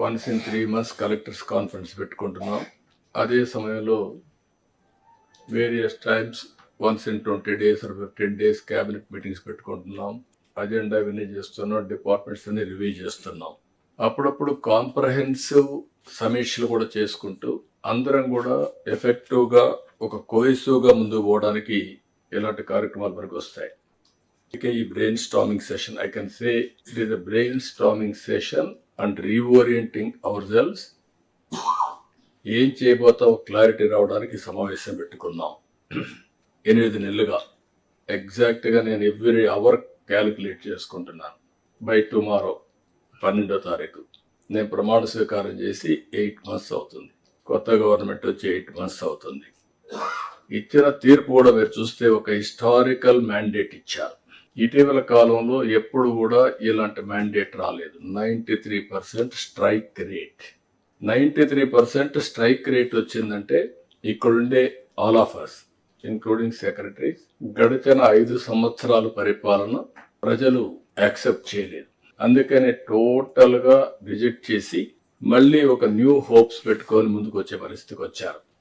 Once in 3 months collectors conference పెట్టుకుంటున్నాం. అదే సమయంలో various times once in 20 days or 15 days cabinet meetings పెట్టుకుంటున్నాం. Agenda అవన్నీ చేస్తున్నాం. డిపార్ట్మెంట్స్ అన్ని రివ్యూ చేస్తున్నాం. అప్పుడప్పుడు కాంప్రహెన్సివ్ సమీక్షలు కూడా చేసుకుంటూ అందరం కూడా ఎఫెక్టివ్గా ఒక కోహెసివ్గా ముందుకు పోవడానికి ఇలాంటి కార్యక్రమాలు మనకు వస్తాయి. ఇక ఈ brain storming session, I can say it is a brain storming session and reorienting hour cells. ఏం చేయబోతావు క్లారిటీ రావడానికి సమావేశం పెట్టుకున్నాం. 8 నెలలుగా ఎగ్జాక్ట్గా నేను ఎవ్రీ అవర్ క్యాలిక్యులేట్ చేసుకుంటున్నాను. బై టుమారో 12వ తారీఖు నేను ప్రమాణ స్వీకారం చేసి 8 months అవుతుంది. కొత్త గవర్నమెంట్ వచ్చి 8 months అవుతుంది. ఇచ్చిన తీర్పు కూడా మీరు చూస్తే ఒక హిస్టారికల్ మ్యాండేట్ ఇచ్చారు. ఇటీవల కాలంలో ఎప్పుడు కూడా ఇలాంటి మ్యాండేట్ రాలేదు. 93% స్ట్రైక్ రేట్. 93% స్ట్రైక్ రేట్ వచ్చిందంటే ఇక్కడుండే all of us including secretaries గడిచిన 5 సంవత్సరాల పరిపాలన ప్రజలు యాక్సెప్ట్ చేయలేదు. అందుకనే టోటల్గా రిజెక్ట్ చేసి మళ్ళీ ఒక న్యూ హోప్స్ పెట్టుకొని ముందుకు వచ్చే పరిస్థితికి వచ్చారు.